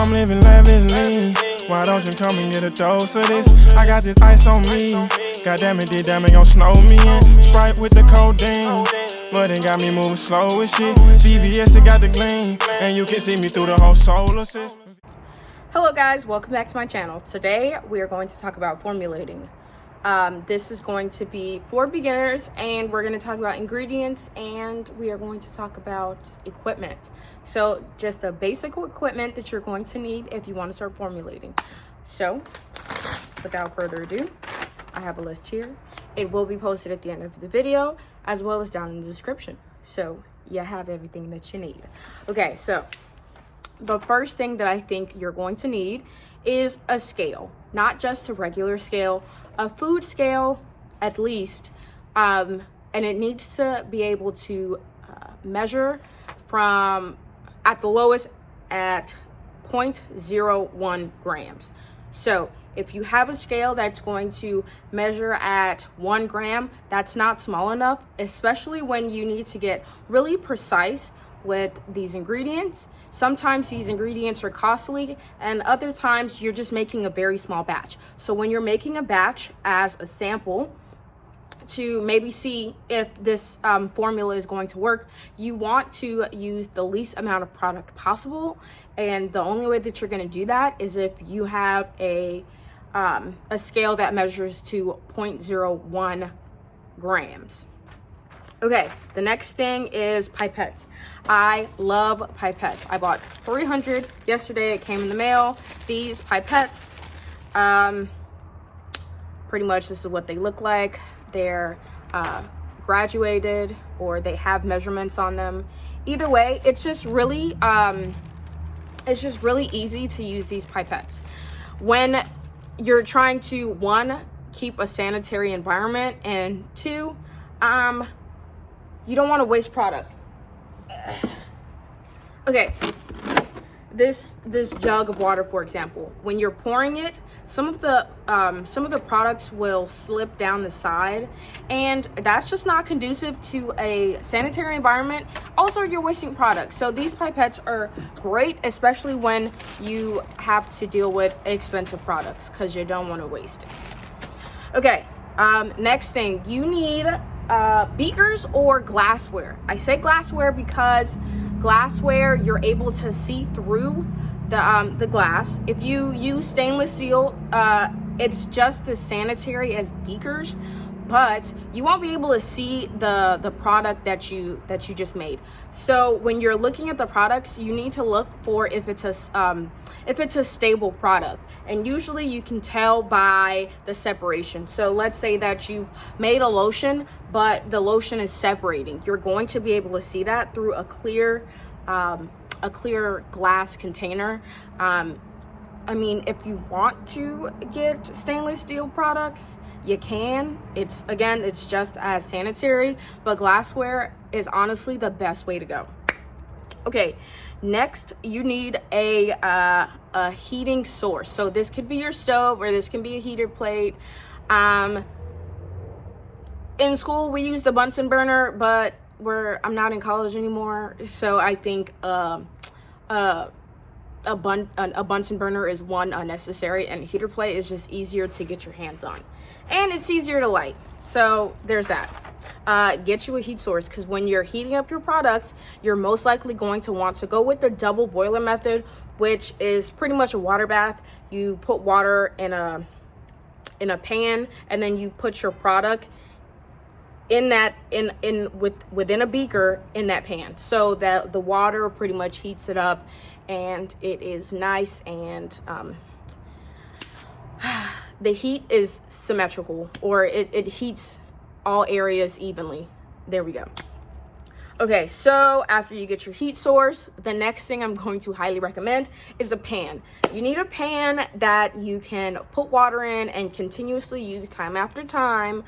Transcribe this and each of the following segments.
I'm living lavishly. Why don't you come and get a dose of this? I got this ice on me. God damn it, did damn it gon' snow me in. Sprite with the codeine, but it got me moving slow as shit. VVS, it got the gleam, and you can see me through the whole solar system. Hello guys, welcome back to my channel. Today we are going to talk about formulating. This is going to be for beginners, and we're going to talk about ingredients, and we are going to talk about equipment. So just the basic equipment that you're going to need if you want to start formulating. So without further ado, I have a list here. It will be posted at the end of the video as well as down in the description. So you have everything that you need. Okay, so the first thing that I think you're going to need is a scale, not just a regular scale, a food scale at least, and it needs to be able to measure from at the lowest at 0.01 grams. So if you have a scale that's going to measure at 1 gram, that's not small enough, especially when you need to get really precise with these ingredients. Sometimes these ingredients are costly, and other times you're just making a very small batch. So when you're making a batch as a sample to maybe see if this formula is going to work, you want to use the least amount of product possible. And the only way that you're going to do that is if you have a scale that measures to 0.01 grams. Okay, the next thing is pipettes. I love pipettes. I bought 300 yesterday. It came in the mail. These pipettes, pretty much this is what they look like. They're graduated, or they have measurements on them. Either way, it's just really easy to use these pipettes. When you're trying to, one, keep a sanitary environment, and two, you don't want to waste product. Okay, this jug of water, for example, when you're pouring it, some of the products will slip down the side, and that's just not conducive to a sanitary environment. Also, you're wasting products. So these pipettes are great, especially when you have to deal with expensive products, because you don't want to waste it. Okay, next thing, you need beakers or glassware. I say glassware because glassware, you're able to see through the glass. If you use stainless steel, it's just as sanitary as beakers, but you won't be able to see the product that you just made. So when you're looking at the products, you need to look for if it's a stable product, and usually you can tell by the separation. So let's say that you made a lotion, but the lotion is separating. You're going to be able to see that through a clear glass container. I mean, if you want to get stainless steel products, you can. It's just as sanitary, but glassware is honestly the best way to go. Okay, next you need a heating source. So this could be your stove, or this can be a heater plate. In school we used the Bunsen burner, but I'm not in college anymore, so I think a Bunsen burner is one, unnecessary, and a heater plate is just easier to get your hands on, and it's easier to light. So there's that. Get you a heat source, because when you're heating up your products, you're most likely going to want to go with the double boiler method, which is pretty much a water bath. You put water in a pan, and then you put your product within a beaker in that pan, so that the water pretty much heats it up, and it is nice, and the heat is symmetrical, or it heats all areas evenly. There we go. Okay, so after you get your heat source, the next thing I'm going to highly recommend is a pan. You need a pan that you can put water in and continuously use time after time.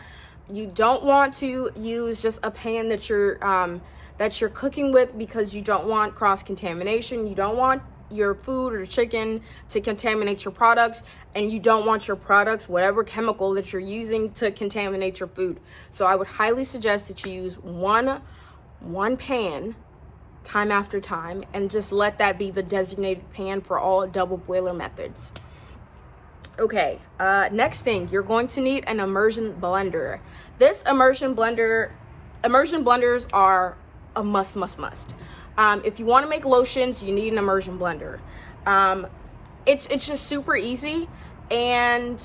You don't want to use just a pan that you're cooking with, because you don't want cross-contamination. You don't want your food or chicken to contaminate your products, and you don't want your products, whatever chemical that you're using, to contaminate your food. So I would highly suggest that you use one pan time after time, and just let that be the designated pan for all double boiler methods. Okay, next thing, you're going to need an immersion blender. This immersion blenders are a must. If you want to make lotions, you need an immersion blender. It's just super easy, and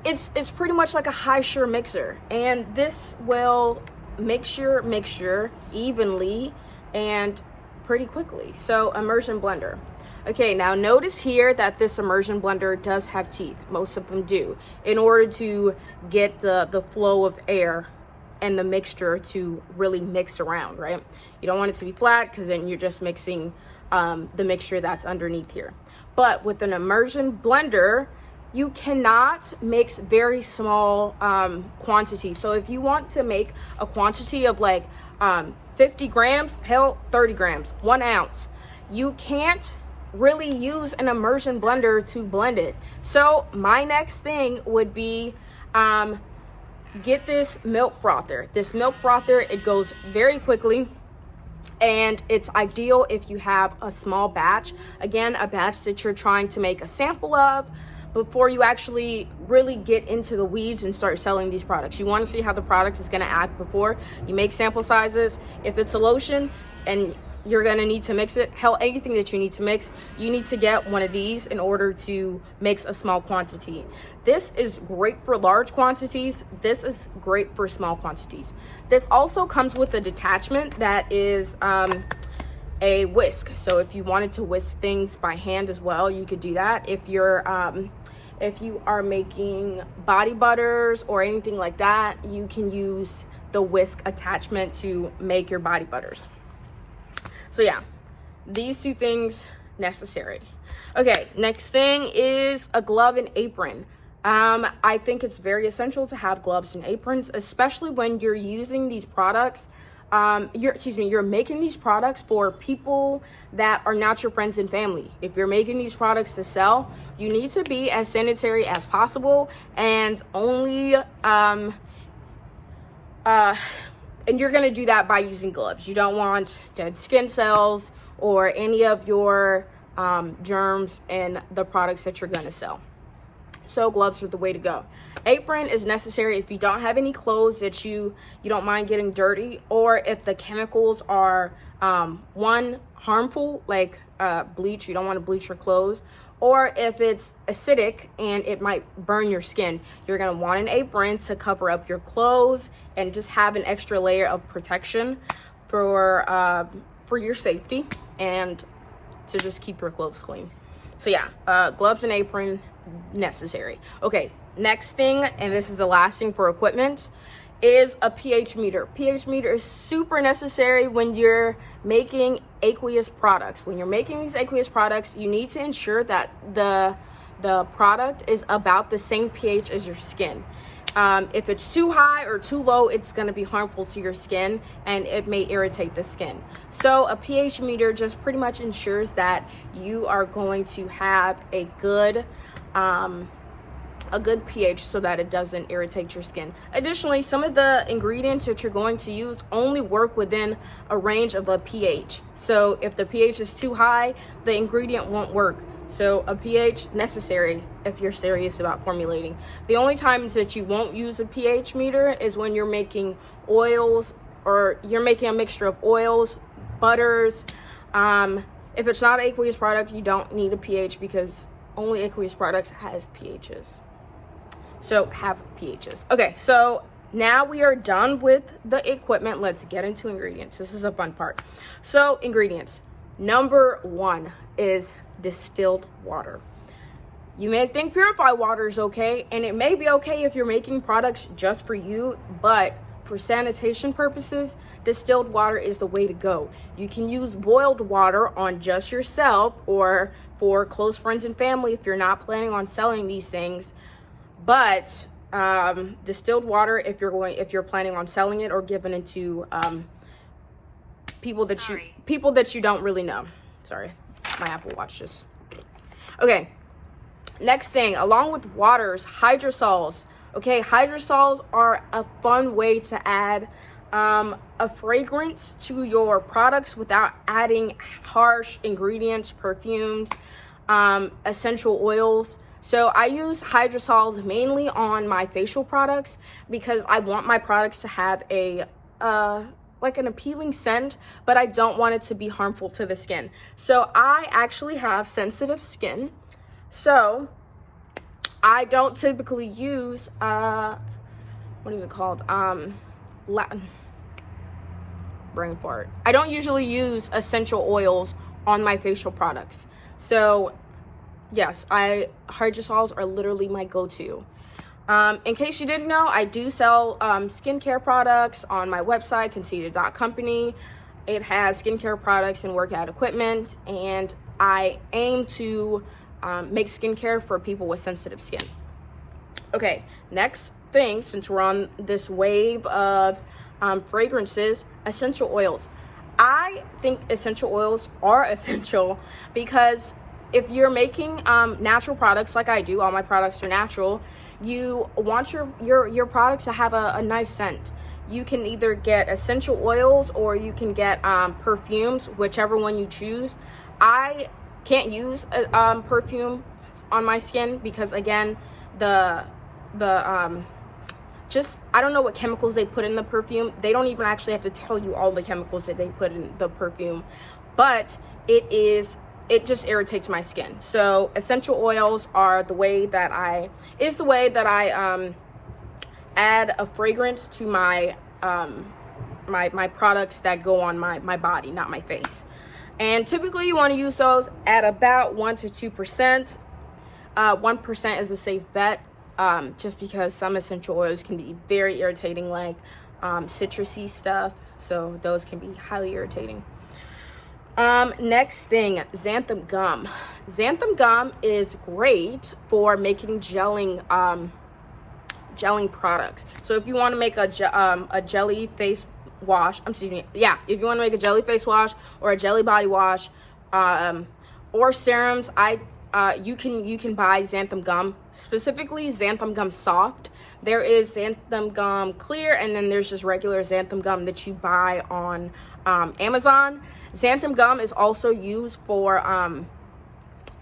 it's pretty much like a high sure mixer, and this will mix your mixture evenly and pretty quickly. So immersion blender. Okay, now notice here that this immersion blender does have teeth. Most of them do, in order to get the flow of air and the mixture to really mix around, right? You don't want it to be flat, because then you're just mixing the mixture that's underneath here. But with an immersion blender, you cannot mix very small quantities. So if you want to make a quantity of like 50 grams, hell, 30 grams, 1 ounce, you can't really use an immersion blender to blend it. So my next thing would be get this milk frother. This milk frother, it goes very quickly, and it's ideal if you have a small batch. Again, a batch that you're trying to make a sample of before you actually really get into the weeds and start selling these products. You want to see how the product is going to act before you make sample sizes. If it's a lotion and you're going to need to mix it, hell, anything that you need to mix, you need to get one of these in order to mix a small quantity. This is great for large quantities. This is great for small quantities. This also comes with a detachment that is a whisk. So if you wanted to whisk things by hand as well, you could do that. If you are making body butters or anything like that, you can use the whisk attachment to make your body butters. So yeah, these two things necessary. Okay, next thing is a glove and apron. I think it's very essential to have gloves and aprons, especially when you're using these products. You're making these products for people that are not your friends and family. If you're making these products to sell, you need to be as sanitary as possible, and only and you're going to do that by using gloves. You don't want dead skin cells or any of your germs in the products that you're going to sell. So gloves are the way to go. Apron is necessary if you don't have any clothes that you don't mind getting dirty, or if the chemicals are harmful, like bleach. You don't want to bleach your clothes, or if it's acidic and it might burn your skin. You're going to want an apron to cover up your clothes and just have an extra layer of protection for your safety and to just keep your clothes clean. So yeah, gloves and apron necessary. Okay, next thing, and this is the last thing for equipment, is a pH meter. pH meter is super necessary when you're making aqueous products. When you're making these aqueous products, you need to ensure that the product is about the same pH as your skin. If it's too high or too low, it's going to be harmful to your skin and it may irritate the skin. So a pH meter just pretty much ensures that you are going to have a good pH so that it doesn't irritate your skin. Additionally, some of the ingredients that you're going to use only work within a range of a pH. So if the pH is too high, the ingredient won't work. So a pH necessary if you're serious about formulating. The only times that you won't use a pH meter is when you're making oils, or you're making a mixture of oils, butters. If it's not an aqueous product, you don't need a pH, because only aqueous products has pHs. So have pHs. Okay, so now we are done with the equipment. Let's get into ingredients. This is a fun part. So ingredients. Number 1 is distilled water. You may think purified water is okay, and it may be okay if you're making products just for you, but for sanitation purposes, distilled water is the way to go. You can use boiled water on just yourself or for close friends and family if you're not planning on selling these things. But distilled water, if you're planning on selling it or giving it to people that you don't really know. Sorry, my Apple Watch just. Okay, next thing, along with waters, hydrosols. Okay, hydrosols are a fun way to add a fragrance to your products without adding harsh ingredients, perfumes, essential oils. So I use Hydrosols mainly on my facial products because I want my products to have a like an appealing scent, but I don't want it to be harmful to the skin. So I actually have sensitive skin, so I don't typically use what is it called? Brain fart. I don't usually use essential oils on my facial products. So yes, Hydrosols are literally my go-to. In case you didn't know, I do sell skincare products on my website, conceited.company. It has skincare products and workout equipment, and I aim to make skincare for people with sensitive skin. Okay, next thing, since we're on this wave of fragrances, essential oils. I think essential oils are essential because if you're making natural products like I do, all my products are natural, you want your products to have a nice scent. You can either get essential oils or you can get perfumes, whichever one you choose. I can't use perfume on my skin because, again, just, I don't know what chemicals they put in the perfume. They don't even actually have to tell you all the chemicals that they put in the perfume, but it just irritates my skin. So essential oils are the way that I add a fragrance to my my products that go on my body, not my face. And typically you want to use those at about 1 to 2%. 1% is a safe bet, just because some essential oils can be very irritating, like citrusy stuff. So those can be highly irritating. Next thing, Xanthan Gum. Xanthan Gum is great for making gelling products. So if you want to make a jelly face wash, if you want to make a jelly face wash or a jelly body wash, or serums, you can buy Xanthan Gum, specifically Xanthan Gum Soft. There is Xanthan Gum Clear, and then there's just regular Xanthan Gum that you buy on Amazon. Xanthan Gum is also used in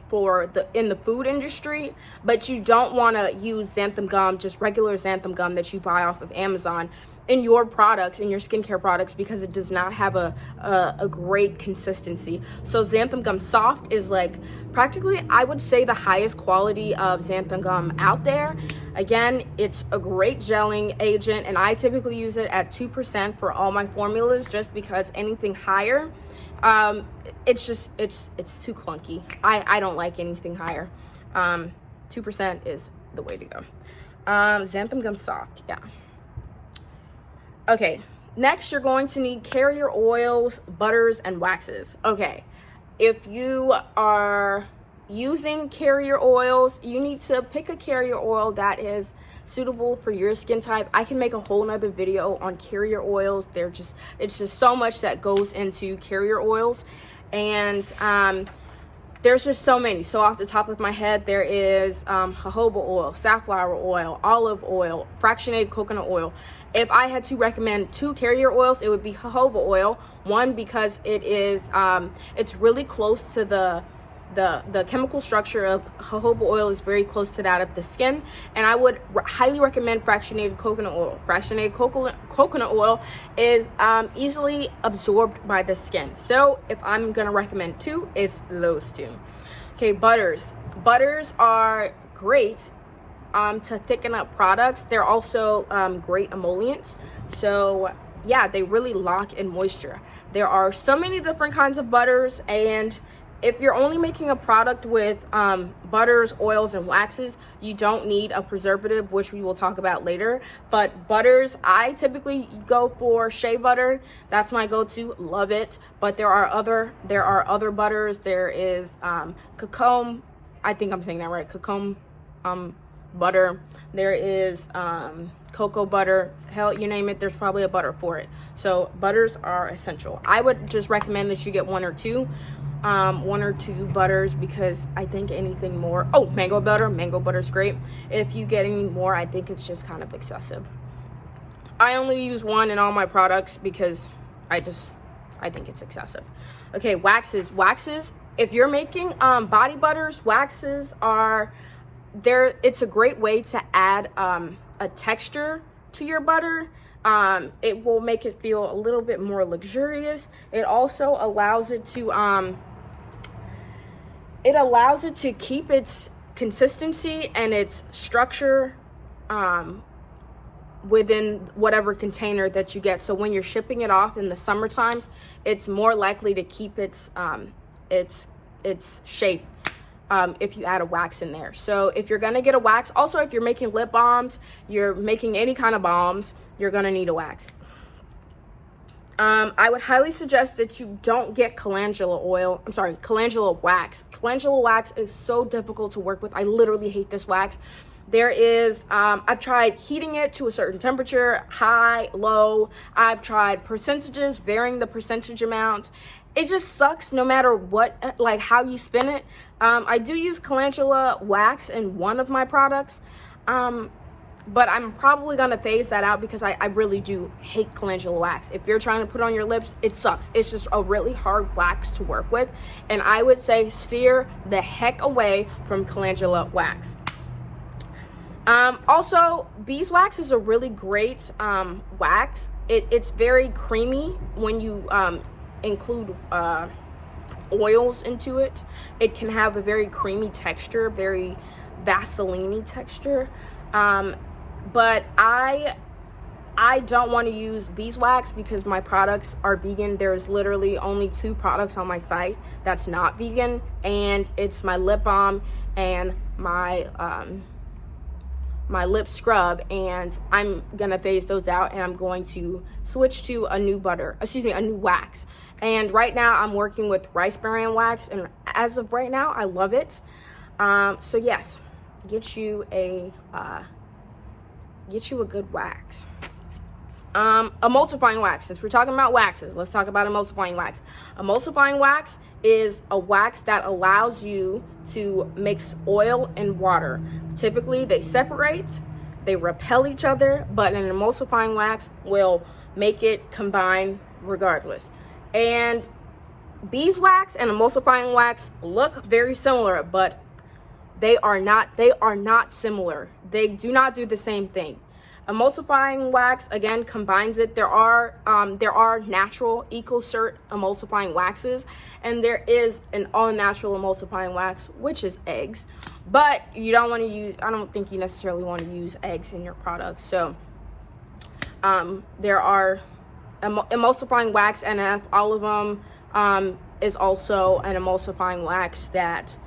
the food industry, but you don't want to use Xanthan Gum, just regular Xanthan Gum that you buy off of Amazon, in your products, in your skincare products, because it does not have a great consistency. So Xanthan Gum Soft is like practically, I would say, the highest quality of Xanthan Gum out there. Again, it's a great gelling agent, and I typically use it at 2% for all my formulas, just because anything higher, it's too clunky. I don't like anything higher. 2% is the way to go. Xanthan Gum Soft, yeah. Okay, next you're going to need carrier oils, butters, and waxes. Okay, if you are using carrier oils, you need to pick a carrier oil that is suitable for your skin type. I can make a whole nother video on carrier oils. It's just so much that goes into carrier oils, and there's just so many. So off the top of my head, there is jojoba oil, safflower oil, olive oil, fractionated coconut oil. If I had to recommend 2 carrier oils, it would be jojoba oil. One, because it is it's really close to the chemical structure of jojoba oil is very close to that of the skin, and I would highly recommend fractionated coconut oil. Fractionated coconut oil is easily absorbed by the skin. So if I'm gonna recommend 2, it's those 2. Okay, butters. Butters are great to thicken up products. They're also great emollients. So yeah, they really lock in moisture. There are so many different kinds of butters, and if you're only making a product with butters, oils, and waxes, you don't need a preservative, which we will talk about later. But butters, I typically go for shea butter. That's my go-to. Love it. But there are other butters. There is Coco. I think I'm saying that right. Coco butter. There is cocoa butter. Hell, you name it, there's probably a butter for it. So butters are essential. I would just recommend that you get 1 or 2 butters, because I think anything more, mango butter is great. If you get any more, I think it's just kind of excessive. I only use one in all my products because I think it's excessive. Okay, waxes. If you're making body butters, waxes are there. It's a great way to add a texture to your butter. It will make it feel a little bit more luxurious. It also allows it to keep its consistency and its structure within whatever container that you get. So when you're shipping it off in the summer times, it's more likely to keep its shape if you add a wax in there. So if you're gonna get a wax, also if you're making lip balms, you're making any kind of balms, you're gonna need a wax. I would highly suggest that you don't get calendula wax. Calendula wax is so difficult to work with. I literally hate this wax. There is, I've tried heating it to a certain temperature, high, low. I've tried percentages, varying the percentage amount. It just sucks no matter what, like how you spin it. I do use calendula wax in one of my products, but I'm probably gonna phase that out because I really do hate calendula wax. If you're trying to put on your lips, it sucks. It's just a really hard wax to work with. And I would say steer the heck away from calendula wax. Also, beeswax is a really great wax. It's very creamy when you include oils into it. It can have a very creamy texture, very Vaseline-y texture. But I don't want to use beeswax because my products are vegan. There's literally only 2 products on my site that's not vegan, and it's my lip balm and my my lip scrub, and I'm gonna phase those out and I'm going to switch to a new wax. And right now I'm working with rice bran wax, and as of right now I love it. So yes, get you a good wax. Emulsifying wax. Since we're talking about waxes, let's talk about emulsifying wax. Emulsifying wax is a wax that allows you to mix oil and water. Typically they separate, they repel each other, but an emulsifying wax will make it combine regardless. And beeswax and emulsifying wax look very similar, but they are not similar. They do not do the same thing. Emulsifying wax again combines it. There are natural EcoCert emulsifying waxes, and there is an all-natural emulsifying wax, which is eggs. But you don't want to use. I don't think you necessarily want to use eggs in your products. So there are emulsifying wax NF. All of them is also an emulsifying wax that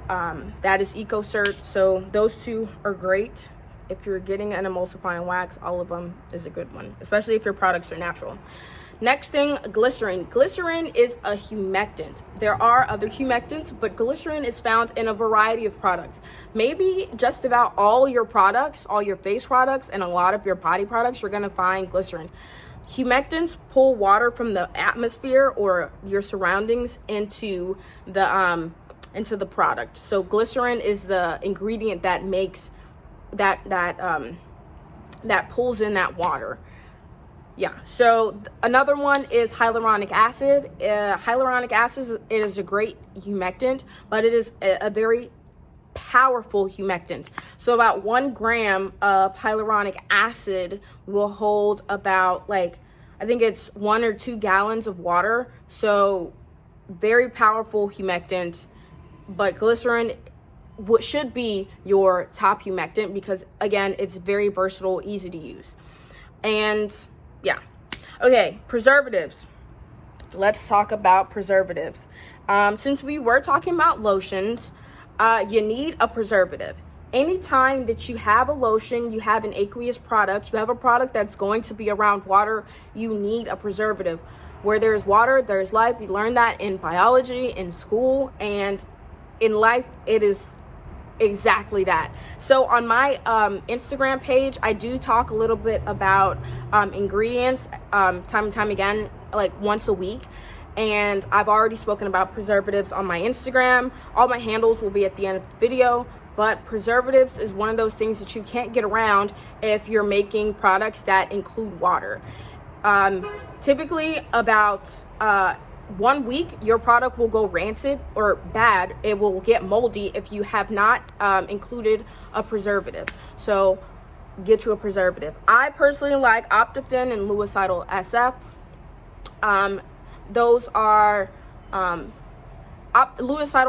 is EcoCert. So those 2 are great. If you're getting an emulsifying wax, all of them is a good one, especially if your products are natural. Next thing, glycerin. Glycerin is a humectant. There are other humectants, but glycerin is found in a variety of products. Maybe just about all your products, all your face products, and a lot of your body products, you're gonna find glycerin. Humectants pull water from the atmosphere or your surroundings into the product. So glycerin is the ingredient that makes that pulls in that water. Yeah. So another one is hyaluronic acid. Hyaluronic acid is a great humectant, but it is a very powerful humectant. So about 1 gram of hyaluronic acid will hold about, like, I think it's 1 or 2 gallons of water. So very powerful humectant, but glycerin should be your top humectant because again, it's very versatile, easy to use. And yeah. Okay, preservatives. Let's talk about preservatives. Since we were talking about lotions, you need a preservative. Anytime that you have a lotion, you have an aqueous product, you have a product that's going to be around water, you need a preservative. Where there's water, there's life. We learned that in biology, in school, and in life, it is exactly that. So on my Instagram page, I do talk a little bit about ingredients time and time again, like once a week. And I've already spoken about preservatives on my Instagram. All my handles will be at the end of the video. but preservatives is one of those things that you can't get around if you're making products that include water. Typically about 1 week, your product will go rancid or bad. It will get moldy if you have not included a preservative. So get you a preservative. I personally like Optiphen and Leucidal SF. Those are Leucidal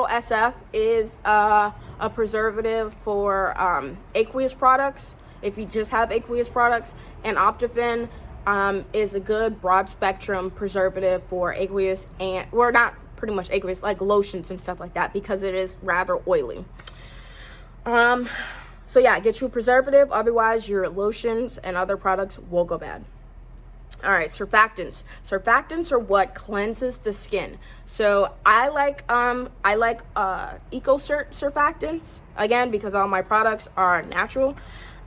SF is a preservative for aqueous products, if you just have aqueous products, and Optiphen is a good broad spectrum preservative for aqueous, and well, not pretty much aqueous, like lotions and stuff like that, because it is rather oily. So yeah, get you a preservative, otherwise your lotions and other products will go bad. All right, surfactants. Surfactants are what cleanses the skin. So I like eco surfactants, again, because all my products are natural.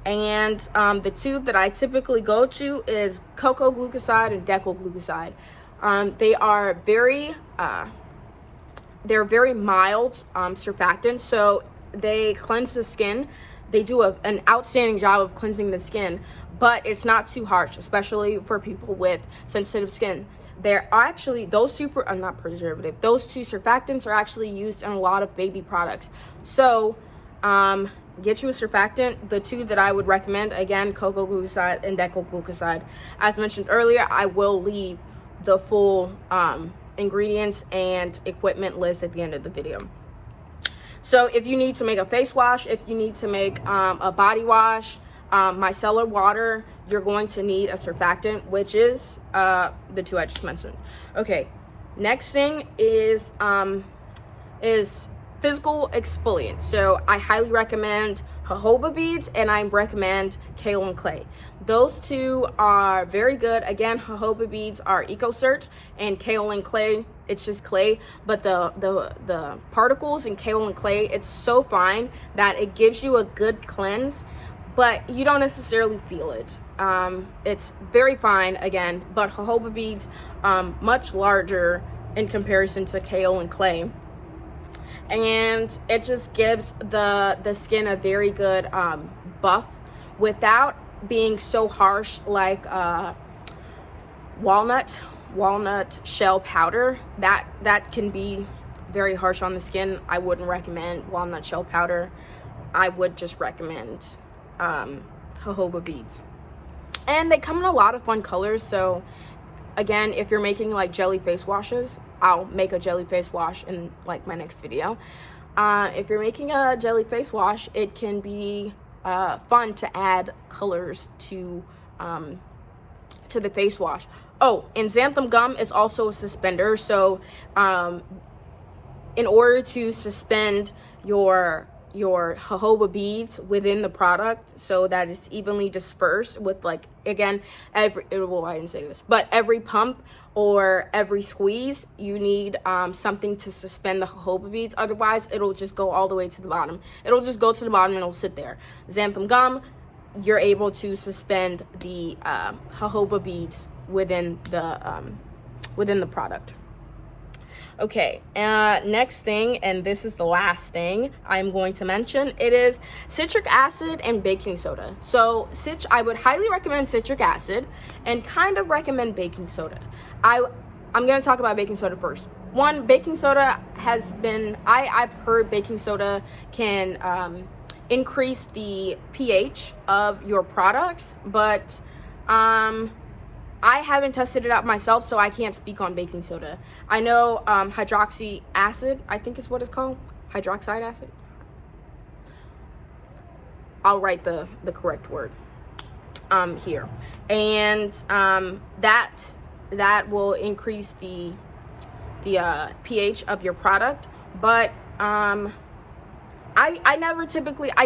And the two that I typically go to is Coco glucoside and decyl glucoside. They are very mild surfactants, so they cleanse the skin. They do an outstanding job of cleansing the skin, but it's not too harsh, especially for people with sensitive skin. There are actually those two surfactants are actually used in a lot of baby products. So get you a surfactant. The two that I would recommend, again, Coco glucoside and decyl glucoside. As mentioned earlier, I will leave the full ingredients and equipment list at the end of the video. So if you need to make a face wash, if you need to make a body wash, micellar water, you're going to need a surfactant, which is the two I just mentioned. Okay, next thing is physical exfoliant. So I highly recommend jojoba beads, and I recommend Kaolin clay. Those two are very good. Again, jojoba beads are EcoCert, and Kaolin clay, it's just clay, but the particles in Kaolin clay, it's so fine that it gives you a good cleanse, but you don't necessarily feel it. It's very fine, again, but jojoba beads much larger in comparison to Kaolin clay, and it just gives the skin a very good buff without being so harsh like walnut shell powder. That can be very harsh on the skin. I wouldn't recommend walnut shell powder. I would just recommend jojoba beads, and they come in a lot of fun colors. So again, if you're making like jelly face washes, I'll make a jelly face wash in like my next video. If you're making a jelly face wash, it can be fun to add colors to the face wash. Oh, and Xanthan Gum is also a suspender. So in order to suspend your jojoba beads within the product so that it's evenly dispersed with, like, again, I didn't say this, but every pump or every squeeze, you need something to suspend the jojoba beads. Otherwise, it'll just go all the way to the bottom. It'll just go to the bottom and it'll sit there. Xanthan Gum, you're able to suspend the jojoba beads within the product. Okay, next thing, and this is the last thing I'm going to mention, it is citric acid and baking soda. So I would highly recommend citric acid and kind of recommend baking soda. I'm going to talk about baking soda first. One, baking soda has been, I've heard baking soda can increase the pH of your products, but I haven't tested it out myself, so I can't speak on baking soda. I know hydroxy acid, I think is what it's called. Hydroxide acid. I'll write the correct word here. And that will increase the pH of your product. But I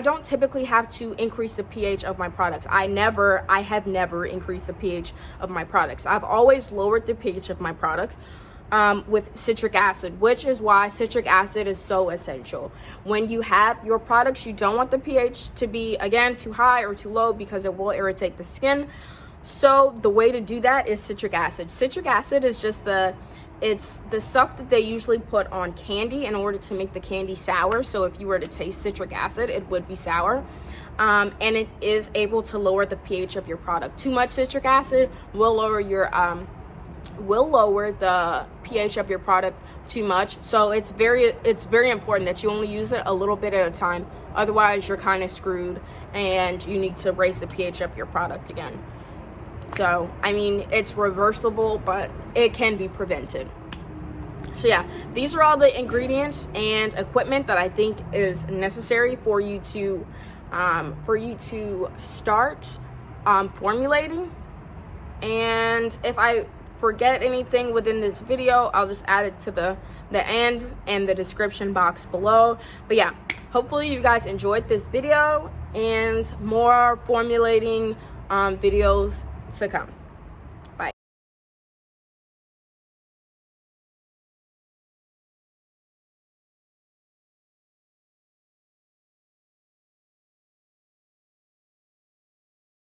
don't typically have to increase the pH of my products. I have never increased the pH of my products. I've always lowered the pH of my products with citric acid, which is why citric acid is so essential. When you have your products, you don't want the pH to be, again, too high or too low because it will irritate the skin. So the way to do that is citric acid. Citric acid is just It's the stuff that they usually put on candy in order to make the candy sour. So if you were to taste citric acid, it would be sour. And it is able to lower the pH of your product. Too much citric acid will lower the pH of your product too much. So it's very important that you only use it a little bit at a time. Otherwise, you're kind of screwed and you need to raise the pH of your product again. So, I mean, it's reversible, but it can be prevented. So yeah, these are all the ingredients and equipment that I think is necessary for you to start formulating. And if I forget anything within this video, I'll just add it to the end and the description box below. But yeah, hopefully you guys enjoyed this video, and more formulating videos to come.